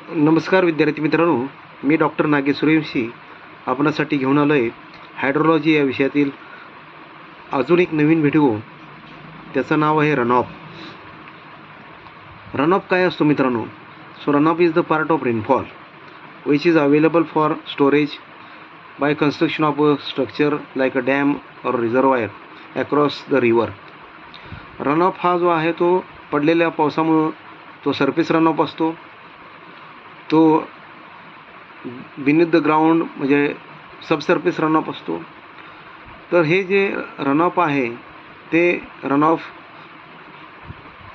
नमस्कार विद्यार्थी मित्रांनो, मी डॉक्टर नागेश सूर्यवंशी आपणासाठी घेऊन आलो आहे हायड्रोलॉजी या विषयातील अजून एक नवीन व्हिडिओ. त्याचं नाव आहे रनऑफ. रनऑफ काय असतो मित्रांनो? So runoff is the part of rainfall which is available for storage by construction of a structure like a dam or reservoir across the river. Runoff हा जो आहे तो पडलेल्या पावसामुळं तो सरफेस रनऑफ असतो. तो बिनीथ द ग्राउंड म्हणजे सबसर्फेस रनऑफ असतो. तर हे जे रनऑफ आहे ते रनऑफ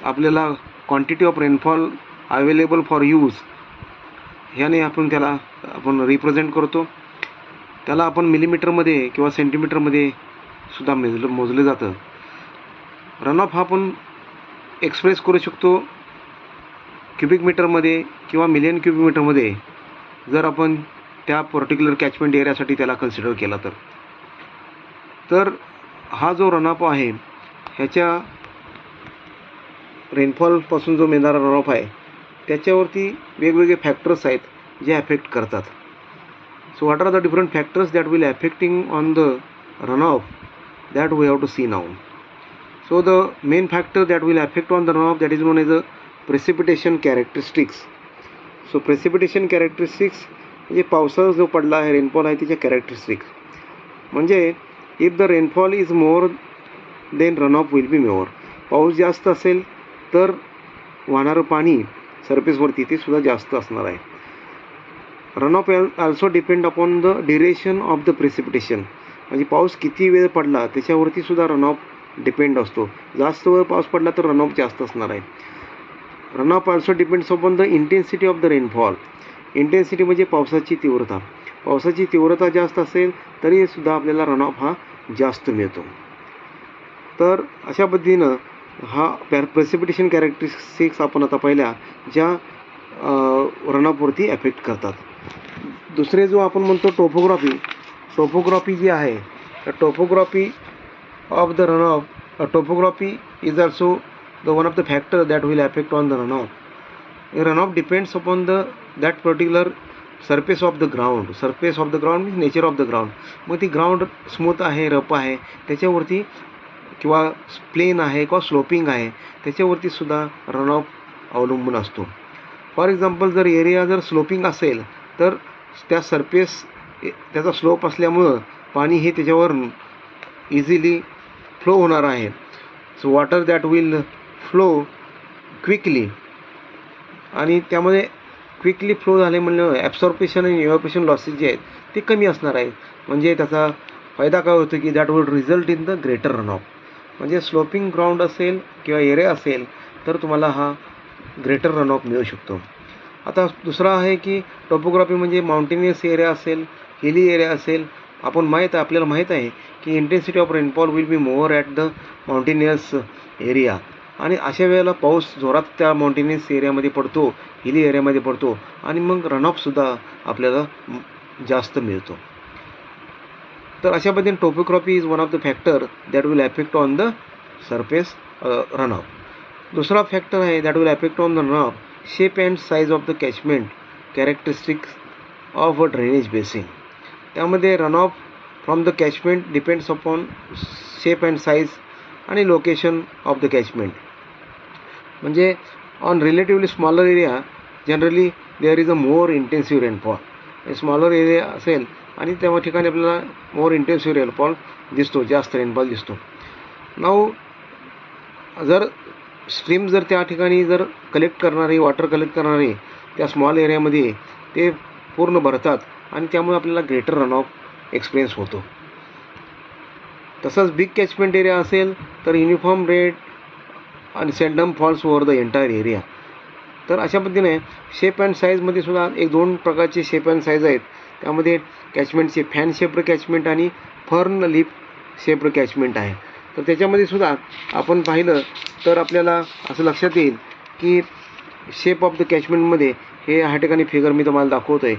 आपल्याला quantity of rainfall available for use ह्याने त्याला आपण रिप्रेझेंट करतो. त्याला आपण मिलीमीटरमध्ये किंवा सेंटीमीटरमध्ये सुद्धा मोजले जातं. रनऑफ हा आपण एक्सप्रेस करू शकतो क्युबिक मीटरमध्ये किंवा मिलियन क्युबिक मीटरमध्ये, जर आपण त्या पर्टिक्युलर कॅचमेंट एरियासाठी त्याला कन्सिडर केला तर हा जो रनऑफ आहे ह्याच्या रेनफॉलपासून जो मिळणारा रनऑफ आहे त्याच्यावरती वेगवेगळे फॅक्टर्स आहेत जे अफेक्ट करतात. So what are the different factors that will affecting on the runoff that we have to see now. So the main factor that will affect on the runoff that is known as a precipitation characteristics. So precipitation characteristics म्हणजे पावसाचा जो पडला आहे rainfall आहे त्याच्या characteristics. म्हणजे if the rainfall is more than runoff will be more. पाऊस जास्त असेल तर वाहणारं पाणी सरफेसवरती ते सुद्धा जास्त असणार आहे. Runoff also depend upon the duration of the precipitation. म्हणजे पाऊस किती वेळ पडला त्याच्यावरती सुद्धा रनऑफ डिपेंड असतो. जास्त वेळ पाऊस पडला तर रनऑफ जास्त असणार आहे. Runoff also depends upon the intensity of the rainfall. Intensity म्हणजे पावसाची तीव्रता. पावसाची तीव्रता जास्त असेल तरी सुद्धा आपल्याला रनऑफ हा जास्त मिळतो. तर अशा पद्धतीनं हा प्रेसिपिटेशन कॅरेक्टरिस्टिक्स आपण आता पहिल्या ज्या रनऑफवरती अफेक्ट करतात. दुसरे जो आपण म्हणतो टोपोग्राफी जी आहे तर topography of the runoff. Topography is also the one of the factor that will affect on the runoff. A runoff depends upon that particular surface of the ground. Surface of the ground means nature of the ground. मग ती ground smooth आहे, rough आहे त्याच्यावरती किंवा plain आहे किंवा sloping आहे त्याच्यावरती सुद्धा रनऑफ अवलंबून असतो. फॉर एक्झाम्पल जर एरिया जर स्लोपिंग असेल तर त्या सरफेस त्याचा स्लोप असल्यामुळं पाणी हे त्याच्यावर इझिली फ्लो होणार आहे. So water that will flow quickly आणि त्यामध्ये क्विकली फ्लो झाले म्हणल्यावर ॲब्सॉर्प्शन आणि इव्हॅपोरेशन लॉसेस जे आहेत ते कमी असणार आहेत. म्हणजे त्याचा फायदा काय होतो की that will result in the greater runoff. म्हणजे स्लोपिंग ग्राउंड असेल किंवा एरिया असेल तर तुम्हाला हा ग्रेटर रनऑफ मिळू शकतो. आता दुसरा आहे की टोपोग्राफी म्हणजे माउंटेनियस एरिया असेल, हिली एरिया असेल. आपल्याला माहीत आहे की intensity of rainfall will be more at the mountainous area आणि अशा वेळेला पाऊस जोरात त्या माउंटेनियस एरियामध्ये पडतो, हिली एरियामध्ये पडतो आणि मग रनऑफसुद्धा आपल्याला जास्त मिळतो. तर अशा पद्धतीने topography is one of the factor that will affect on the surface runoff. दुसरा फॅक्टर आहे that will affect on the runoff shape and size of the catchment characteristics of a drainage basin. त्यामध्ये runoff from the catchment depends upon shape and size आणि location of the catchment. म्हणजे on relatively smaller area generally there is a more intensive rainfall. Smaller area असेल आणि त्या ठिकाणी आपल्याला मोर intensive rainfall दिसतो, जास्त रेनफॉल दिसतो. नाऊ जर स्ट्रीम जर त्या ठिकाणी जर वॉटर कलेक्ट करणारे त्या स्मॉल एरियामध्ये ते पूर्ण भरतात आणि त्यामुळे आपल्याला ग्रेटर रनऑफ एक्सपिरियन्स होतो. तसंच बिग कॅचमेंट एरिया असेल तर युनिफॉर्म रेट आणि सेंडम falls over the entire area. तर अशा पद्धतीने शेप अँड साईजमध्ये सुद्धा दोन प्रकारचे शेप अँड साईज आहेत. त्यामध्ये कॅचमेंटचे फॅन शेप्ड कॅचमेंट आणि फर्न लिप शेप्ड कॅचमेंट आहे. तर त्याच्यामध्ये सुद्धा आपण पाहिलं तर आपल्याला असं लक्षात येईल की शेप ऑफ द कॅचमेंटमध्ये हे ह्या ठिकाणी फिगर मी तुम्हाला दाखवतो आहे.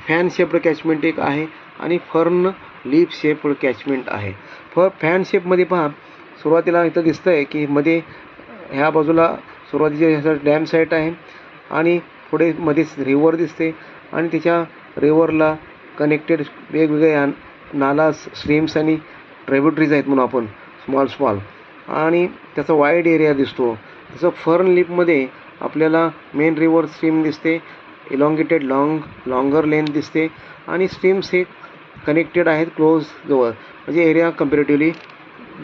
फॅन शेप्ड कॅचमेंट एक आहे आणि फर्न लीफ शेप्ड कॅचमेंट आहे. फॅन शेपमध्ये पहा सुरुवातीला इथं दिसतं आहे की मध्ये ह्या बाजूला सुरुवातीचे ह्याचा डॅम साईट आहे आणि पुढे मध्येच रिव्हर दिसते आणि त्याच्या रिव्हरला कनेक्टेड वेगवेगळे नाला स्ट्रीम्स आणि ट्रिब्युटरीज आहेत म्हणून आपण स्मॉल आणि त्याचा वाईड एरिया दिसतो. तसं फर्न लिपमध्ये आपल्याला मेन रिव्हर स्ट्रीम दिसते, इलॉंगेटेड लॉंगर लेंथ दिसते आणि स्ट्रीम्स हे कनेक्टेड आहेत क्लोज जवळ, म्हणजे area comparatively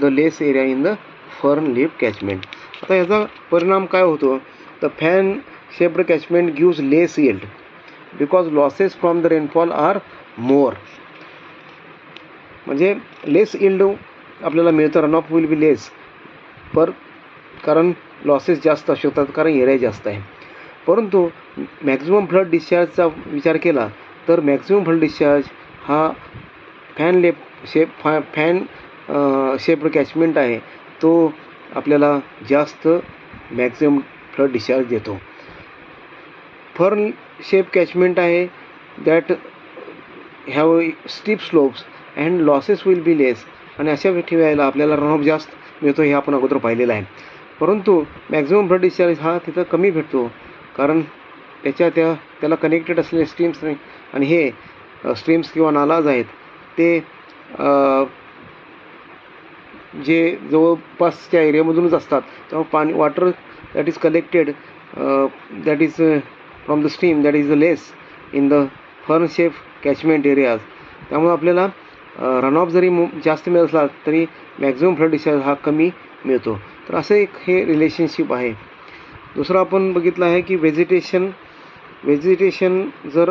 the less area in the fern lip catchment. आता याचा परिणाम काय होतो, तर fan shaped catchment gives less yield because losses from the rainfall are more. म्हणजे लेस यील्ड आपल्याला मिळतं, run of will be less कारण लॉसेस जास्त असू शकतात, कारण एरिया जास्त आहे. परंतु मॅक्झिमम फ्लड डिस्चार्जचा विचार केला तर मॅक्झिमम फ्लड डिस्चार्ज हा फॅन शेप्ड कॅचमेंट आहे, तो आपल्याला जास्त मॅक्झिमम फ्लड डिस्चार्ज देतो. फर्न शेप कॅचमेंट आहे that have steep slopes and losses will be less, आणि अशा वेळेला आपल्याला रन ऑफ जास्त मिळतो, हे आपण अगोदर पाहिलेलं आहे. परंतु मॅक्झिमम फ्लड डिस्चार्ज हा तिथं कमी भेटतो, कारण त्याला कनेक्टेड असलेले स्ट्रीम्स आणि हे स्ट्रीम्स किंवा नालाज आहेत ते जे जवळपासच्या एरियामधूनच असतात, तेव्हा water that is collected that is from the stream that is the less in the fern shape catchment areas. त्यामुळे आपल्याला रन ऑफ जरी जास्त मिळत असला तरी मॅक्झिमम फ्लड डिस्चार्ज हा कमी मिळतो. तर असं एक हे रिलेशनशिप आहे. दुसरं आपण बघितलं आहे की व्हेजिटेशन जर